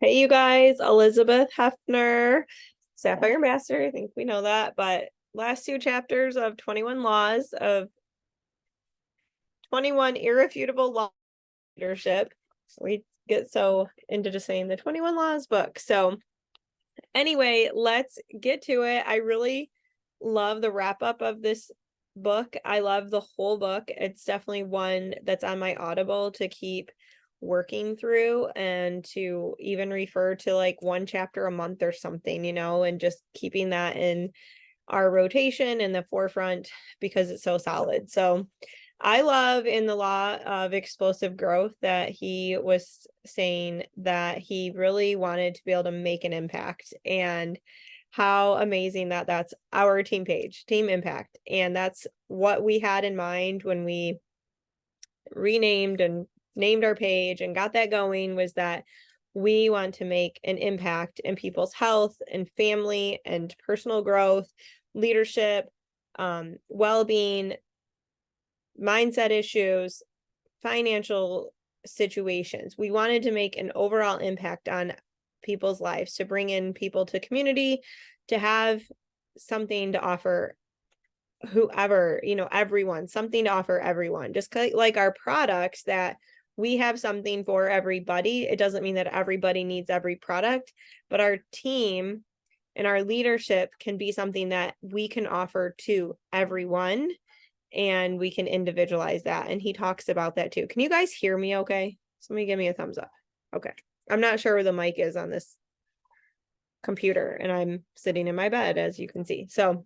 Hey, you guys, Eilers-Heffner, Sapphire Master. I think we know that, but last two chapters of 21 Laws of 21 Irrefutable Law Leadership. We get so into just saying the 21 Laws book. So, anyway, let's get to it. I really love the wrap up of this book. I love the whole book. It's definitely one that's on my Audible to keep working through and to even refer to like one chapter a month or something, and just keeping that in our rotation in the forefront because it's so solid. So I love in the law of explosive growth that he was saying that he really wanted to be able to make an impact, and how amazing that that's our team page, team impact. And that's what we had in mind when we renamed and named our page and got that going, was that we want to make an impact in people's health and family and personal growth, leadership, well-being, mindset issues, financial situations. We wanted to make an overall impact on people's lives, to bring in people to community, to have something to offer whoever, everyone, something to offer everyone. Just like our products, that we have something for everybody. It doesn't mean that everybody needs every product, but our team and our leadership can be something that we can offer to everyone, and we can individualize that. And he talks about that too. Can you guys hear me okay? Somebody give me a thumbs up. Okay. I'm not sure where the mic is on this computer, and I'm sitting in my bed, as you can see. So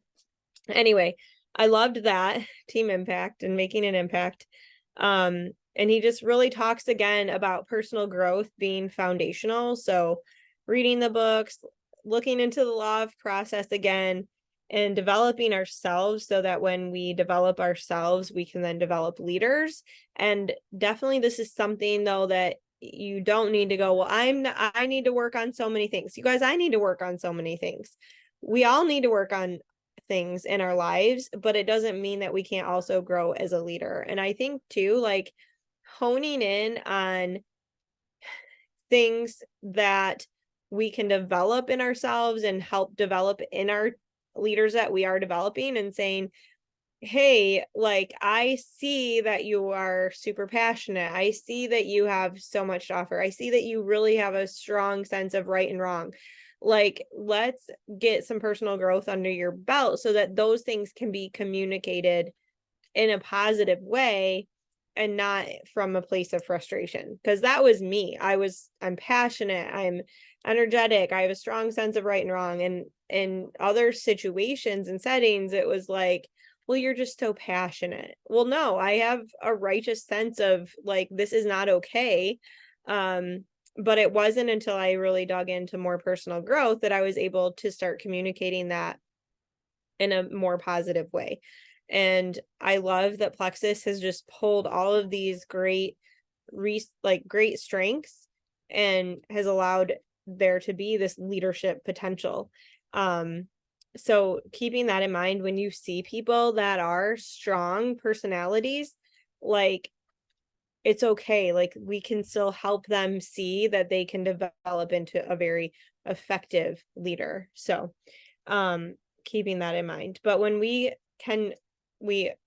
anyway, I loved that team impact and making an impact. And he just really talks again about personal growth being foundational. So reading the books, looking into the law of process again, and developing ourselves so that when we develop ourselves, we can then develop leaders. And definitely this is something though that you don't need to go, well, I need to work on so many things. You guys, I need to work on so many things. We all need to work on things in our lives, but it doesn't mean that we can't also grow as a leader. And I think too, like honing in on things that we can develop in ourselves and help develop in our leaders that we are developing, and saying, hey, like, I see that you are super passionate. I see that you have so much to offer. I see that you really have a strong sense of right and wrong. Like, let's get some personal growth under your belt so that those things can be communicated in a positive way and not from a place of frustration. Because that was me. I'm passionate. I'm energetic. I have a strong sense of right and wrong. And in other situations and settings, it was like, well, you're just so passionate. Well, no, I have a righteous sense of like, this is not okay. But it wasn't until I really dug into more personal growth that I was able to start communicating that in a more positive way. And I love that Plexus has just pulled all of these great great strengths and has allowed there to be this leadership potential. So keeping that in mind, when you see people that are strong personalities, like, it's okay. Like, we can still help them see that they can develop into a very effective leader. So keeping that in mind. But when we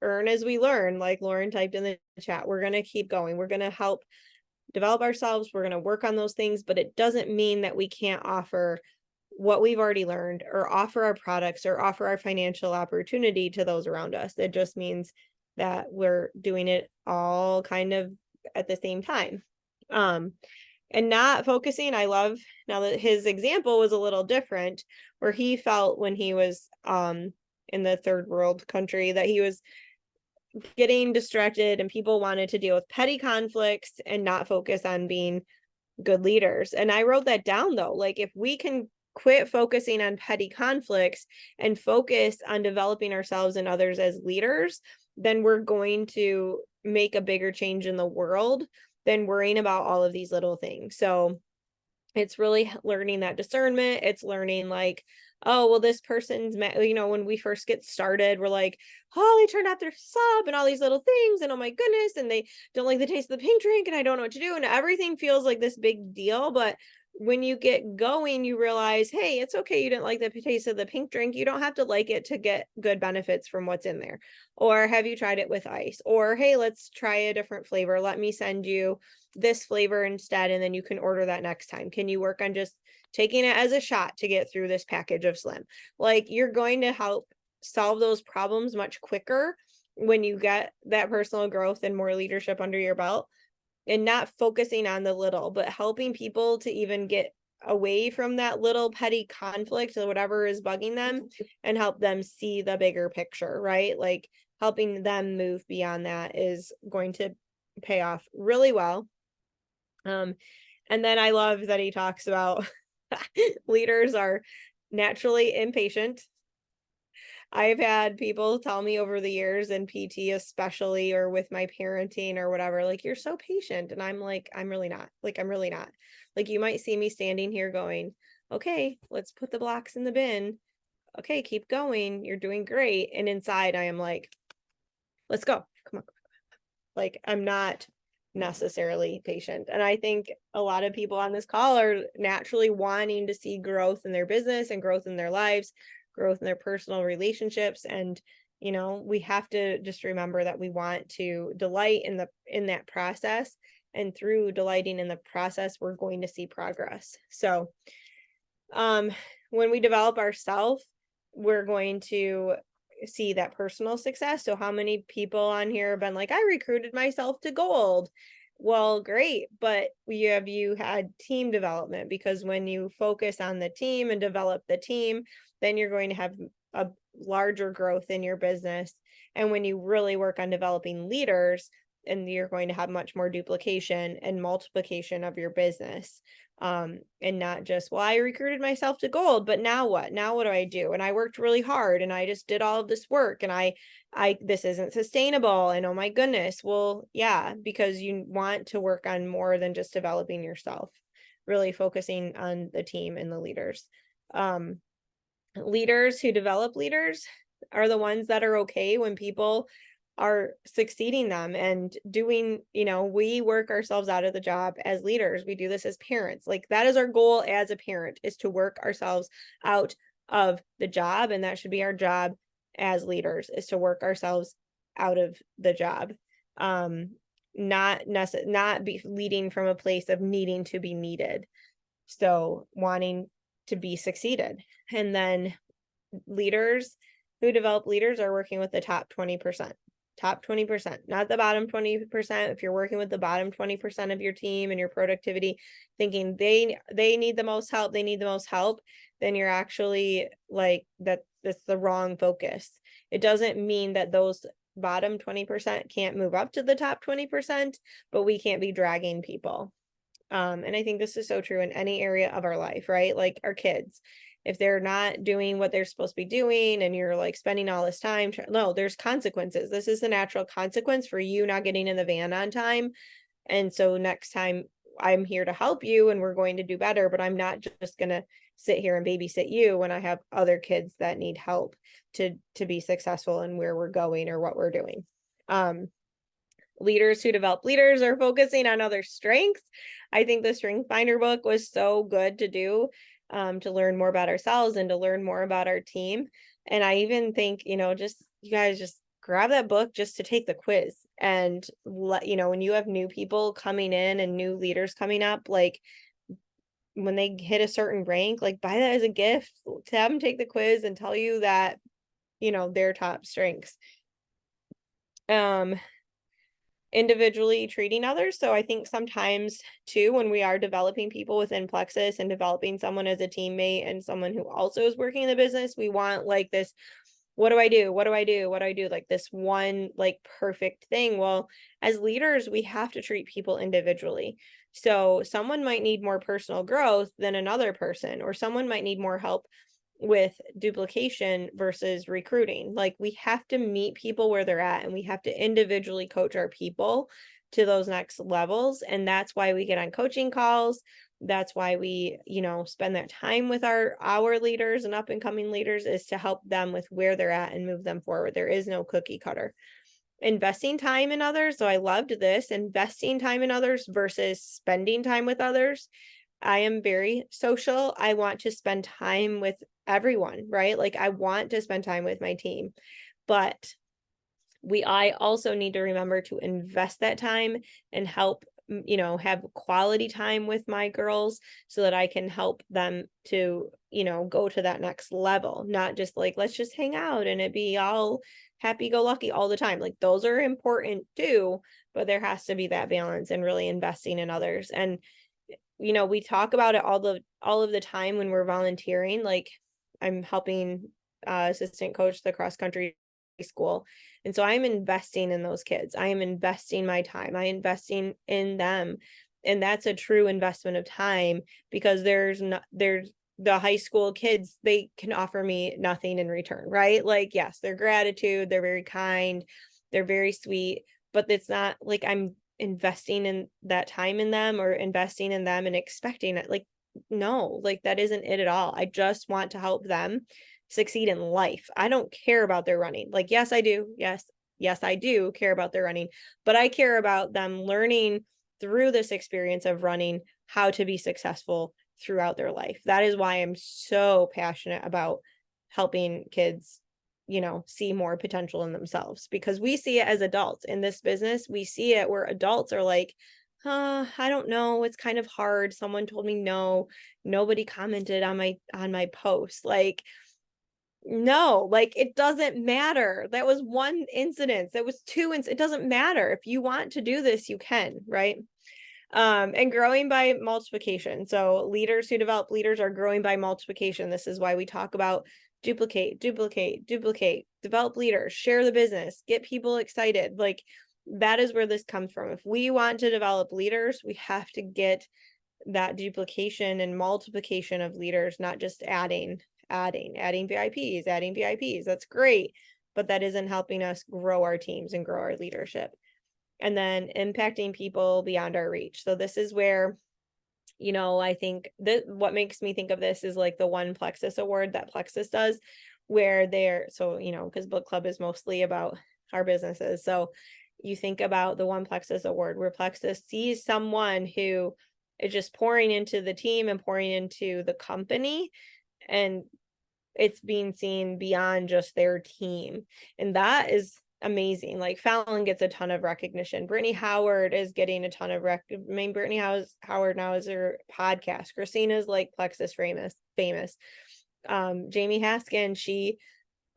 earn as we learn, like Lauren typed in the chat, we're going to keep going. We're going to help develop ourselves. We're going to work on those things, but it doesn't mean that we can't offer what we've already learned, or offer our products, or offer our financial opportunity to those around us. It just means that we're doing it all kind of at the same time. And not focusing. I love now that his example was a little different, where he felt when he was in the third world country that he was getting distracted and people wanted to deal with petty conflicts and not focus on being good leaders. And I wrote that down though. Like, if we can quit focusing on petty conflicts and focus on developing ourselves and others as leaders, then we're going to make a bigger change in the world than worrying about all of these little things. So it's really learning that discernment. It's learning like, oh, well, this person's, when we first get started, we're like, oh, they turned out their sub and all these little things. And oh my goodness. And they don't like the taste of the pink drink. And I don't know what to do. And everything feels like this big deal. But when you get going, you realize, hey, it's okay you didn't like the taste of the pink drink. You don't have to like it to get good benefits from what's in there. Or have you tried it with ice? Or hey, let's try a different flavor. Let me send you this flavor instead, and then you can order that next time. Can you work on just taking it as a shot to get through this package of Slim? Like, you're going to help solve those problems much quicker when you get that personal growth and more leadership under your belt, and not focusing on the little, but helping people to even get away from that little petty conflict or whatever is bugging them, and help them see the bigger picture, right? Like, helping them move beyond that is going to pay off really well. And then I love that he talks about leaders are naturally impatient. I've had people tell me over the years, in PT especially, or with my parenting or whatever, like, you're so patient. And I'm like, I'm really not. Like, I'm really not. Like, you might see me standing here going, okay, let's put the blocks in the bin. Okay, keep going. You're doing great. And inside I am like, let's go. Come on. Like, I'm not necessarily patient. And I think a lot of people on this call are naturally wanting to see growth in their business and growth in their lives, growth in their personal relationships. And, you know, we have to just remember that we want to delight in that process. And through delighting in the process, we're going to see progress. So when we develop ourselves, we're going to see that personal success. So how many people on here have been like, I recruited myself to gold? Well, great. But you had team development, because when you focus on the team and develop the team, then you're going to have a larger growth in your business. And when you really work on developing leaders, and you're going to have much more duplication and multiplication of your business. And not just, well, I recruited myself to gold, but now what do I do? And I worked really hard, and I just did all of this work, and I this isn't sustainable, and oh my goodness. Well, yeah, because you want to work on more than just developing yourself, really focusing on the team and the leaders. Leaders who develop leaders are the ones that are okay when people are succeeding them and doing, we work ourselves out of the job as leaders. We do this as parents. Like, that is our goal as a parent, is to work ourselves out of the job. And that should be our job as leaders, is to work ourselves out of the job. Not be leading from a place of needing to be needed. So wanting to be succeeded. And then leaders who develop leaders are working with the top 20%. Top 20%, not the bottom 20%. If you're working with the bottom 20% of your team and your productivity, thinking they need the most help, then you're actually like, that's the wrong focus. It doesn't mean that those bottom 20% can't move up to the top 20%, but we can't be dragging people. And I think this is so true in any area of our life, right? Like our kids. If they're not doing what they're supposed to be doing, and you're like spending all this time, no, there's consequences. This is the natural consequence for you not getting in the van on time. And so next time, I'm here to help you, and we're going to do better, but I'm not just going to sit here and babysit you when I have other kids that need help to be successful in where we're going or what we're doing. Leaders who develop leaders are focusing on other strengths. I think the Strength Finder book was so good to do, to learn more about ourselves and to learn more about our team. And I even think, just you guys just grab that book just to take the quiz, and when you have new people coming in and new leaders coming up, like when they hit a certain rank, like buy that as a gift to have them take the quiz and tell you that, their top strengths. Individually treating others. So I think sometimes too, when we are developing people within Plexus and developing someone as a teammate and someone who also is working in the business, we want like this, what do I do? What do I do? What do I do? Like this one, like perfect thing. Well, as leaders, we have to treat people individually. So someone might need more personal growth than another person, or someone might need more help with duplication versus recruiting. Like, we have to meet people where they're at, and we have to individually coach our people to those next levels. And that's why we get on coaching calls. That's why we, spend that time with our leaders and up and coming leaders, is to help them with where they're at and move them forward. There is no cookie cutter. Investing time in others. So I loved this, investing time in others versus spending time with others. I am very social. I want to spend time with everyone, right? Like I want to spend time with my team, but I also need to remember to invest that time and help, have quality time with my girls so that I can help them to, go to that next level, not just like, let's just hang out and it be all happy go lucky all the time. Like those are important too, but there has to be that balance and really investing in others. And, we talk about it all of the time when we're volunteering. Like I'm helping assistant coach the cross country school. And so I'm investing in those kids. I am investing my time. I'm investing in them. And that's a true investment of time because there's the high school kids, they can offer me nothing in return, right? Like, yes, their gratitude, they're very kind, they're very sweet, but it's not like I'm investing in that time in them or investing in them and expecting it. Like, no, like that isn't it at all. I just want to help them succeed in life. I don't care about their running. Like, yes, I do. Yes, I do care about their running, but I care about them learning through this experience of running how to be successful throughout their life. That is why I'm so passionate about helping kids, see more potential in themselves because we see it as adults in this business. We see it where adults are like, I don't know. It's kind of hard. Someone told me no. Nobody commented on my post. Like, no, like it doesn't matter. That was one incident. That was two. It doesn't matter. If you want to do this, you can, right? And growing by multiplication. So leaders who develop leaders are growing by multiplication. This is why we talk about duplicate, develop leaders, share the business, get people excited. Like that is where this comes from. If we want to develop leaders, we have to get that duplication and multiplication of leaders, not just adding VIPs. That's great, but that isn't helping us grow our teams and grow our leadership. And then impacting people beyond our reach. So this is where, I think that what makes me think of this is like the One Plexus Award that Plexus does, where because book club is mostly about our businesses. So you think about the One Plexus Award where Plexus sees someone who is just pouring into the team and pouring into the company, and it's being seen beyond just their team. And that is amazing. Like Fallon gets a ton of recognition. Brittany Howard is getting a ton of Brittany Howard now is her podcast. Christina's like Plexus famous. Jamie Haskin, she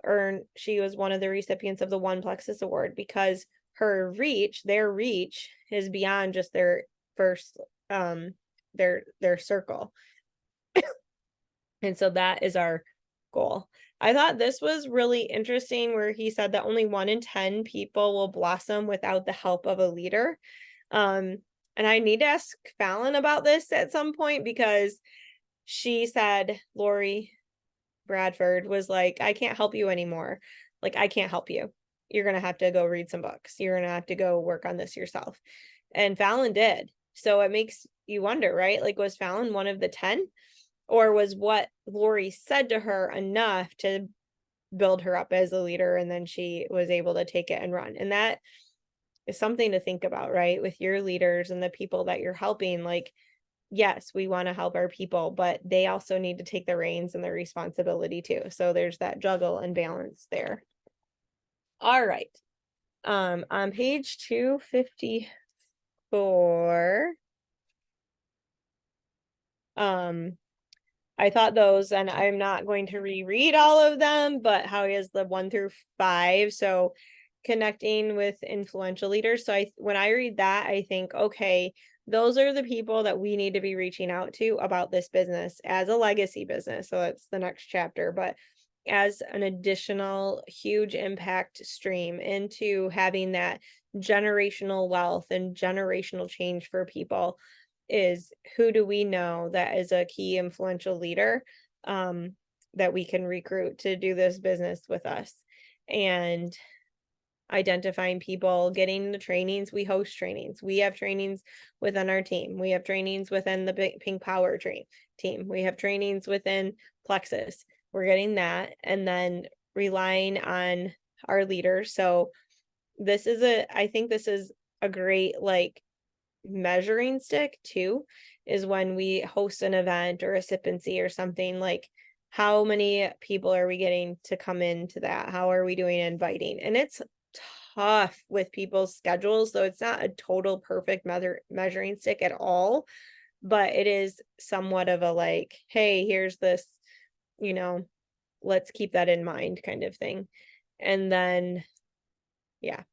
was one of the recipients of the One Plexus Award because their reach is beyond just their first their circle. And so that is our goal. I thought this was really interesting where he said that only 1 in 10 people will blossom without the help of a leader. And I need to ask Fallon about this at some point because she said Lori Bradford was like, I can't help you anymore. Like, I can't help you. You're going to have to go read some books. You're going to have to go work on this yourself. And Fallon did. So it makes you wonder, right? Like, was Fallon one of the 10? Or was what Lori said to her enough to build her up as a leader, and then she was able to take it and run? And that is something to think about, right? With your leaders and the people that you're helping. Like, yes, we want to help our people, but they also need to take the reins and the responsibility too. So there's that juggle and balance there. All right. On page 254, I thought those, and I'm not going to reread all of them, but how he has the 1 through 5. So connecting with influential leaders. So when I read that, I think, okay, those are the people that we need to be reaching out to about this business as a legacy business. So that's the next chapter, but as an additional huge impact stream into having that generational wealth and generational change for people is who do we know that is a key influential leader that we can recruit to do this business with us, and identifying people, getting the trainings. We host trainings. We have trainings within our team. We have trainings within the Pink Power team. We have trainings within Plexus. We're getting that, and then relying on our leaders. So I think this is a great measuring stick too is when we host an event or a sip and see or something, like how many people are we getting to come into that? How are we doing inviting? And it's tough with people's schedules, so it's not a total perfect measuring stick at all, but it is somewhat of a like, hey, here's this, you know, let's keep that in mind kind of thing. And then, yeah,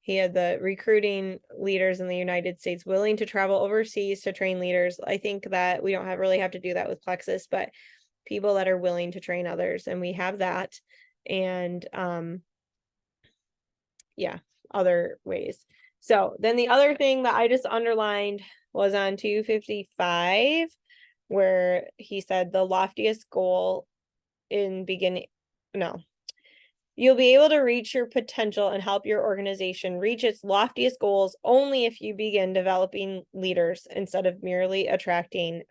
he had the recruiting leaders in the United States willing to travel overseas to train leaders. I think that we don't really have to do that with Plexus, but people that are willing to train others, and we have that. And yeah, other ways. So then the other thing that I just underlined was on 255, where he said the loftiest goal in beginning, no, you'll be able to reach your potential and help your organization reach its loftiest goals only if you begin developing leaders instead of merely attracting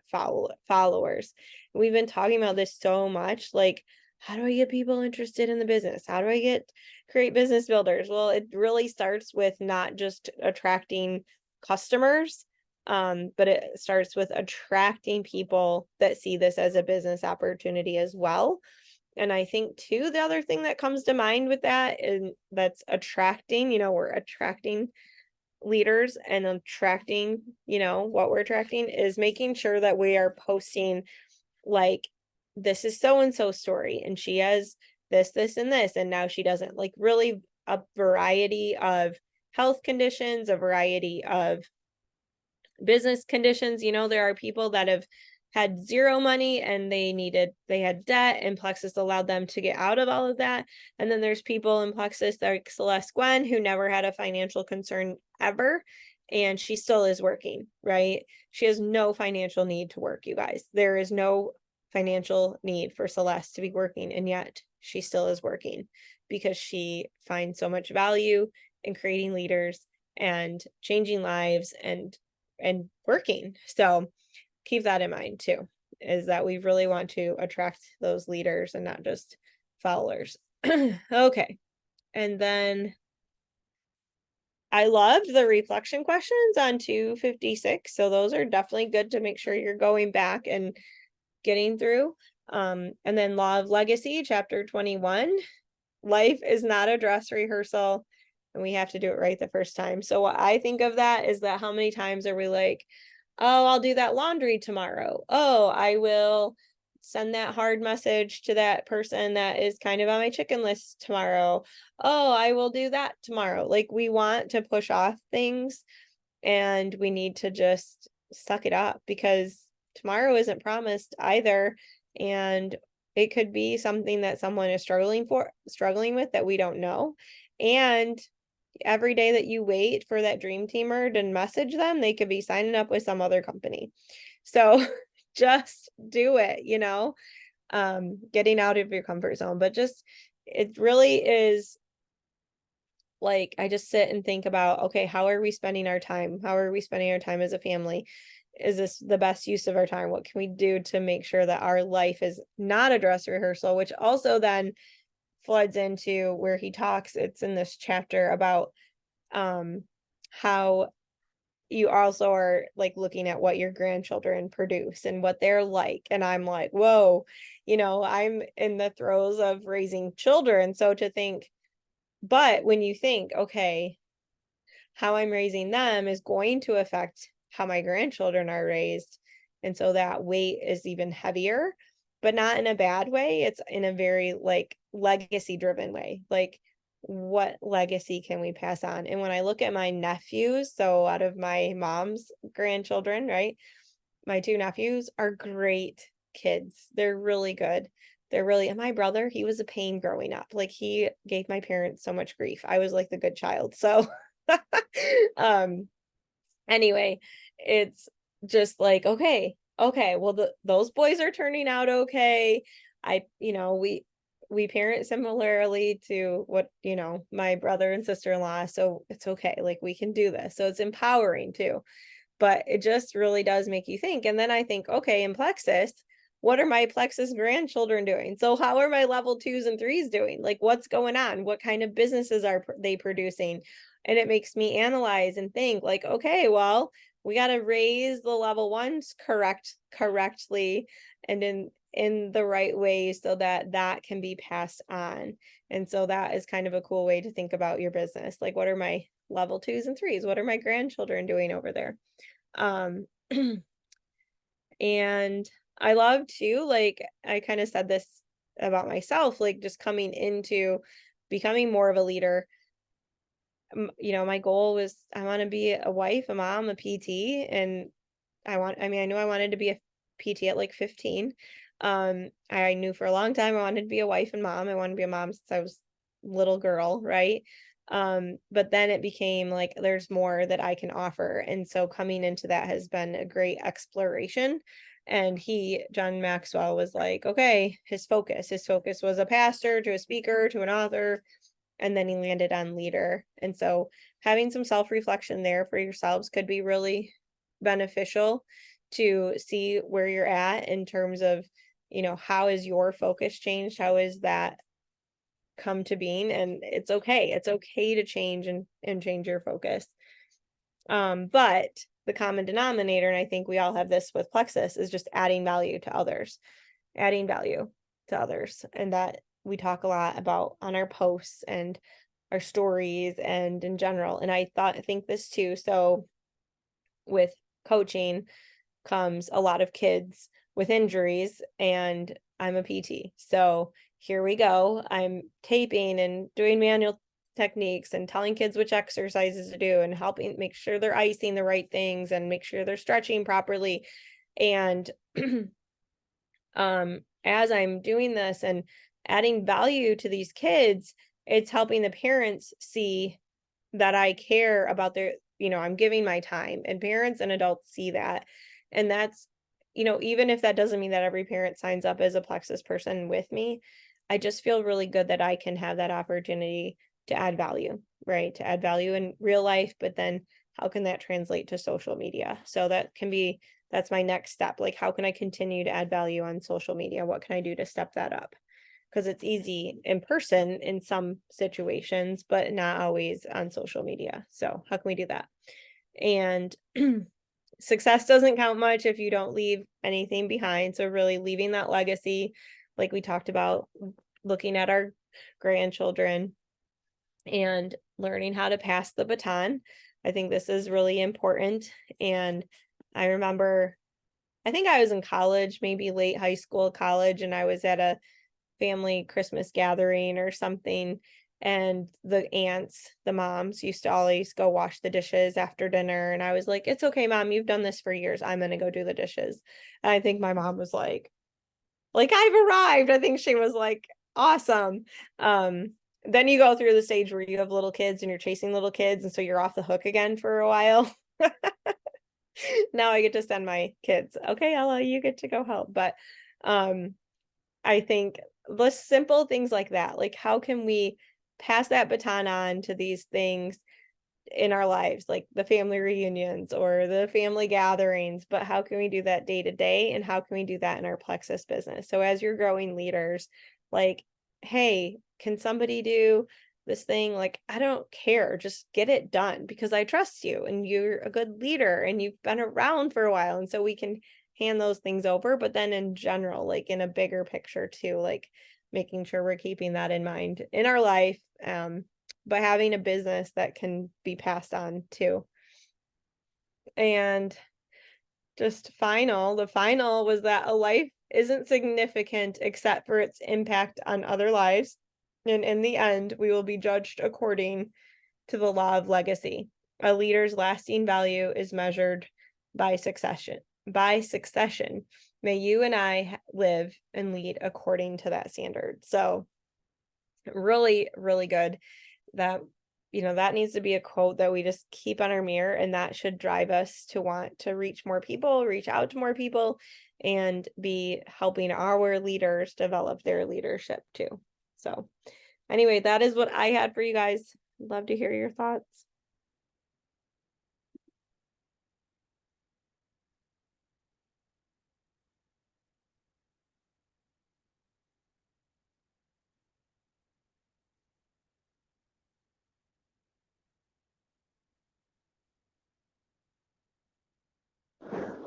followers. We've been talking about this so much, like, how do I get people interested in the business? How do I create business builders? Well, it really starts with not just attracting customers, but it starts with attracting people that see this as a business opportunity as well. And I think too, the other thing that comes to mind with that, and that's attracting, we're attracting leaders and attracting, what we're attracting is making sure that we are posting like, this is so-and-so story, and she has this, and this, and now she doesn't, like really a variety of health conditions, a variety of business conditions. There are people that have had zero money and they had debt, and Plexus allowed them to get out of all of that. And then there's people in Plexus like Celeste Gwen, who never had a financial concern ever, and she still is working, right? She has no financial need to work, you guys. There is no financial need for Celeste to be working, and yet she still is working because she finds so much value in creating leaders and changing lives and working. So keep that in mind too, is that we really want to attract those leaders and not just followers. Okay. And then I loved the reflection questions on 256. So those are definitely good to make sure you're going back and getting through. And then Law of Legacy, chapter 21. Life is not a dress rehearsal, and we have to do it right the first time. So what I think of that is that how many times are we like, oh, I'll do that laundry tomorrow. Oh, I will send that hard message to that person that is kind of on my chicken list tomorrow. Oh, I will do that tomorrow. Like, we want to push off things, and we need to just suck it up, because tomorrow isn't promised either. And it could be something that someone is struggling with that we don't know. And every day that you wait for that dream teamer to message them, they could be signing up with some other company. So just do it, getting out of your comfort zone. But just, it really is like, I just sit and think about, okay, how are we spending our time? How are we spending our time as a family? Is this the best use of our time? What can we do to make sure that our life is not a dress rehearsal? Which also then floods into where he talks, it's in this chapter about how you also are like looking at what your grandchildren produce and what they're like. And I'm like, whoa, I'm in the throes of raising children. So to think, but when you think, okay, how I'm raising them is going to affect how my grandchildren are raised. And so that weight is even heavier, but not in a bad way. It's in a very like legacy driven way. Like, what legacy can we pass on? And when I look at my nephews, so out of my mom's grandchildren, right? My two nephews are great kids. They're really good. And my brother, he was a pain growing up. Like, he gave my parents so much grief. I was like the good child. So anyway, it's just like, okay, well, those boys are turning out okay. We parent similarly to what, my brother and sister-in-law, so it's okay. Like, we can do this. So it's empowering too, but it just really does make you think. And then I think, okay, in Plexus, what are my Plexus grandchildren doing? So how are my level 2s and 3s doing? Like, what's going on? What kind of businesses are they producing? And it makes me analyze and think like, okay, well, we got to raise the level ones correctly and in the right way so that that can be passed on. And so that is kind of a cool way to think about your business. Like, what are my level 2s and 3s? What are my grandchildren doing over there? Um, and I love too, like I kind of said this about myself, like just coming into becoming more of a leader. You know, my goal was I want to be a wife, a mom, a PT, and I mean, I knew I wanted to be a PT at like 15. I knew for a long time I wanted to be a wife and mom. I wanted to be a mom since I was little girl, right? But then it became like there's more that I can offer. And so coming into that has been a great exploration. And John Maxwell was like, okay, his focus was a pastor to a speaker to an author, and then he landed on leader. And so having some self-reflection there for yourselves could be really beneficial to see where you're at in terms of, you know, how is your focus changed? How is that come to being? And it's okay. It's okay to change and change your focus. But the common denominator, and I think we all have this with Plexus, is just adding value to others, adding value to others. And that we talk a lot about on our posts and our stories and in general. And I think this too. So with coaching comes a lot of kids with injuries, and I'm a PT. So here we go. I'm taping and doing manual techniques and telling kids which exercises to do and helping make sure they're icing the right things and make sure they're stretching properly. And as I'm doing this and adding value to these kids, it's helping the parents see that I care about their, you know, I'm giving my time, and parents and adults see that. And that's, you know, even if that doesn't mean that every parent signs up as a Plexus person with me, I just feel really good that I can have that opportunity to add value, right? To add value in real life, but then how can that translate to social media? So that's my next step. Like, how can I continue to add value on social media? What can I do to step that up? Because it's easy in person in some situations, but not always on social media. So how can we do that? And success doesn't count much if you don't leave anything behind. So really leaving that legacy, like we talked about, looking at our grandchildren and learning how to pass the baton. I think this is really important. And I remember, I think I was in college, maybe late high school, college, and I was at a family Christmas gathering or something. And the aunts, the moms used to always go wash the dishes after dinner. And I was like, it's okay, mom, you've done this for years. I'm going to go do the dishes. And I think my mom was like, I've arrived. I think she was like, awesome. Then you go through the stage where you have little kids and you're chasing little kids. And so you're off the hook again for a while. Now I get to send my kids. Okay, Ella, you get to go help. But I think the simple things like that, like how can we pass that baton on to these things in our lives, like the family reunions or the family gatherings, but how can we do that day to day? And how can we do that in our Plexus business? So as you're growing leaders, like, hey, can somebody do this thing? Like, I don't care, just get it done because I trust you and you're a good leader and you've been around for a while. And so we can hand those things over, but then in general, like in a bigger picture too, like making sure we're keeping that in mind in our life. But having a business that can be passed on too. And the final was that a life isn't significant except for its impact on other lives. And in the end, we will be judged according to the law of legacy. A leader's lasting value is measured by succession. By succession. May you and I live and lead according to that standard. So really, really good. That, you know, that needs to be a quote that we just keep on our mirror, and that should drive us to want to reach more people, reach out to more people, and be helping our leaders develop their leadership too. So anyway, that is what I had for you guys. Love to hear your thoughts.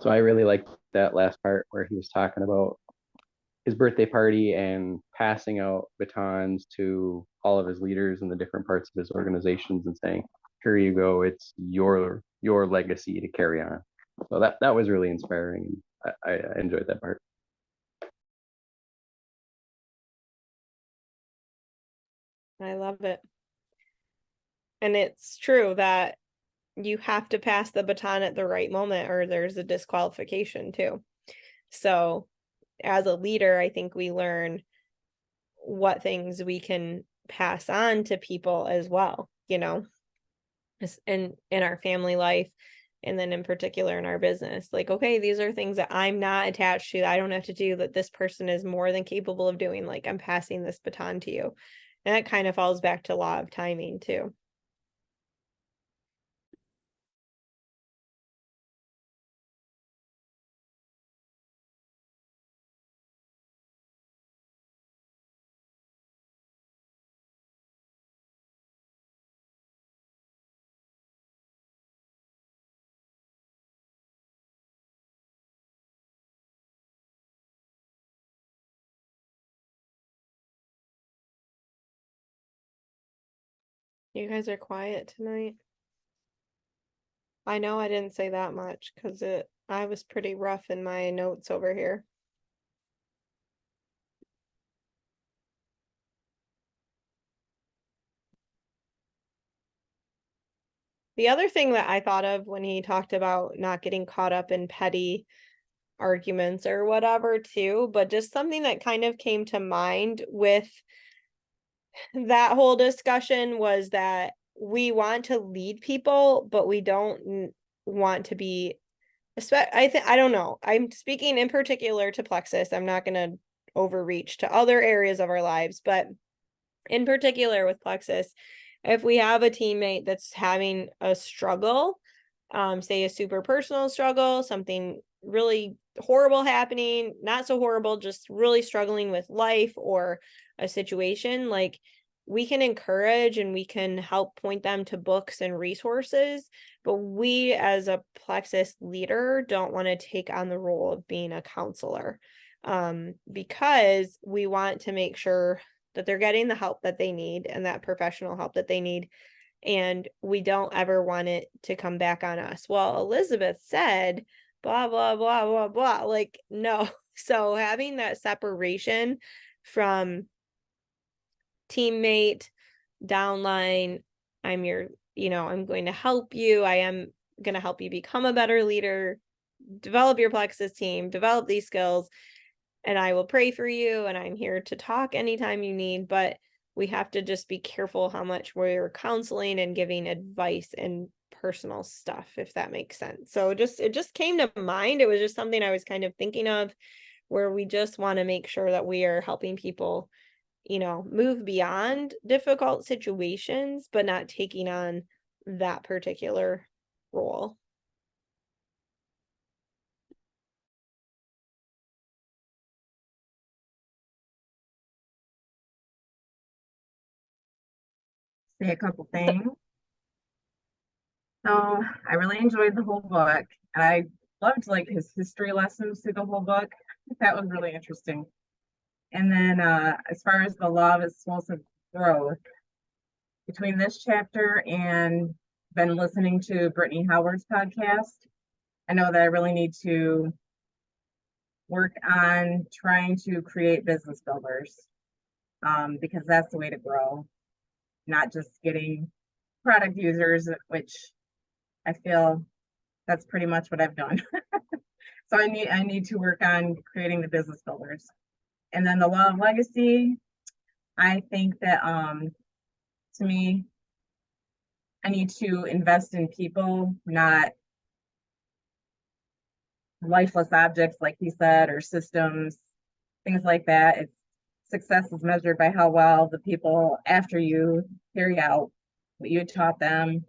So I really liked that last part where he was talking about his birthday party and passing out batons to all of his leaders in the different parts of his organizations and saying, "Here you go, it's your legacy to carry on." So that was really inspiring. I enjoyed that part. I love it. And it's true that you have to pass the baton at the right moment or there's a disqualification too. So as a leader, I think we learn what things we can pass on to people as well, in our family life, and then in particular in our business. Like, okay, these are things that I'm not attached to, that I don't have to do, that this person is more than capable of doing. Like, I'm passing this baton to you. And that kind of falls back to law of timing too. You guys are quiet tonight. I know I didn't say that much because I was pretty rough in my notes over here. The other thing that I thought of when he talked about not getting caught up in petty arguments or whatever too, but just something that kind of came to mind with that whole discussion was that we want to lead people, but we don't want to be, I don't know. I'm speaking in particular to Plexus. I'm not going to overreach to other areas of our lives, but in particular with Plexus, if we have a teammate that's having a struggle, say a super personal struggle, something really horrible happening, not so horrible, just really struggling with life or a situation, like, we can encourage and we can help point them to books and resources, but we as a Plexus leader don't want to take on the role of being a counselor, because we want to make sure that they're getting the help that they need and that professional help that they need. And we don't ever want it to come back on us. Well, Elizabeth said, blah, blah, blah, blah, blah. Like, no. So having that separation from teammate, downline, I'm your, I'm going to help you. I am going to help you become a better leader, develop your Plexus team, develop these skills, and I will pray for you, and I'm here to talk anytime you need, but we have to just be careful how much we're counseling and giving advice and personal stuff, if that makes sense. So it just came to mind. It was just something I was kind of thinking of, where we just want to make sure that we are helping people, move beyond difficult situations, but not taking on that particular role. Say a couple things. So I really enjoyed the whole book. I loved like his history lessons through the whole book. That was really interesting. And then as far as the law of explosive growth, between this chapter and been listening to Brittany Howard's podcast, I know that I really need to work on trying to create business builders, because that's the way to grow, not just getting product users, which I feel that's pretty much what I've done. So I need to work on creating the business builders. And then the law of legacy, I think that to me, I need to invest in people, not lifeless objects like he said, or systems, things like that. It's success is measured by how well the people after you carry out what you taught them.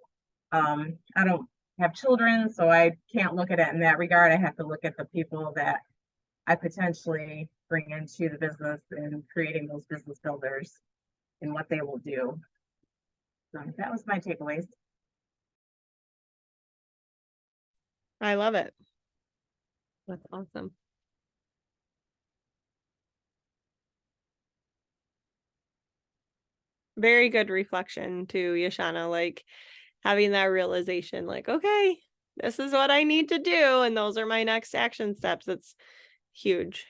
I don't have children, so I can't look at it in that regard. I have to look at the people that I potentially bring into the business and creating those business builders and what they will do. So that was my takeaways. I love it. That's awesome. Very good reflection too, Yashana, like having that realization, like, okay, this is what I need to do, and those are my next action steps. It's huge.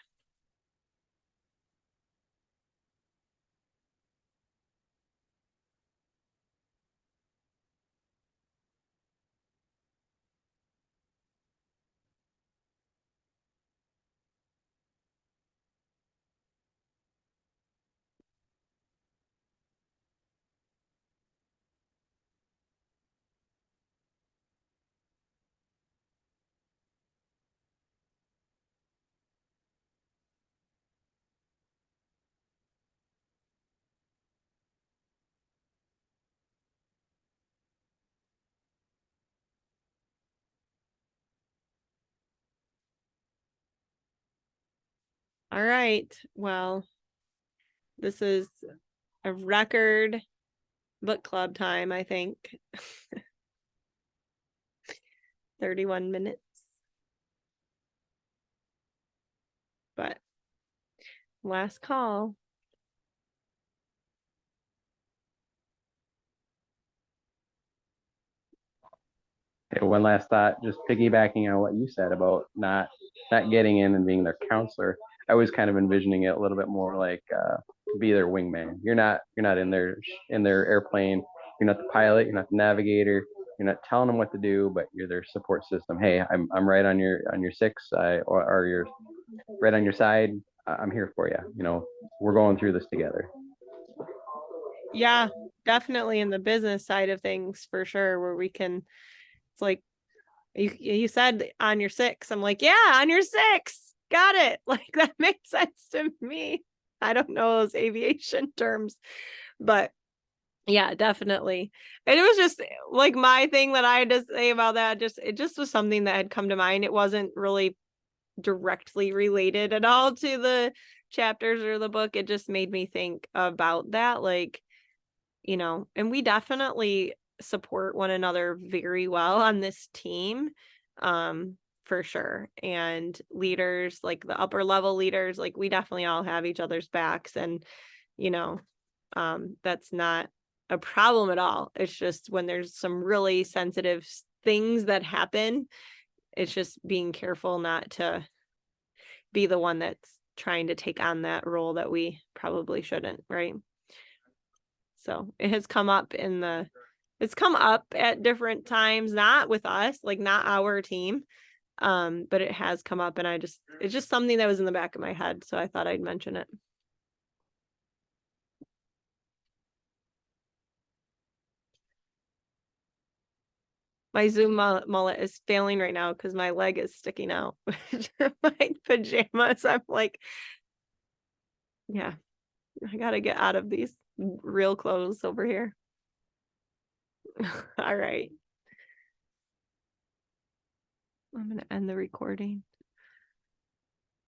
All right. Well, this is a record book club time, I think. 31 minutes. But last call. Okay, one last thought, just piggybacking on what you said about not getting in and being their counselor. I was kind of envisioning it a little bit more like be their wingman. You're not in their airplane. You're not the pilot. You're not the navigator. You're not telling them what to do, but you're their support system. Hey, I'm right on your six, or you're right on your side. I'm here for you. You know, we're going through this together. Yeah, definitely in the business side of things for sure, where we can, it's like you said on your six. I'm like, yeah, on your six. Got it. Like that makes sense to me. I don't know those aviation terms, but yeah, definitely. And it was just like my thing that I had to say about that. It just was something that had come to mind. It wasn't really directly related at all to the chapters or the book. It just made me think about that. Like, you know, and we definitely support one another very well on this team. For sure. And leaders, like the upper level leaders, like we definitely all have each other's backs, and you know, that's not a problem at all. It's just when there's some really sensitive things that happen, it's just being careful not to be the one that's trying to take on that role that we probably shouldn't, right? So it has come up it's come up at different times, not with us, like not our team. But it has come up, and it's just something that was in the back of my head. So I thought I'd mention it. My Zoom mullet is failing right now because my leg is sticking out. My pajamas. I'm like, yeah, I gotta get out of these real clothes over here. All right. I'm gonna end the recording.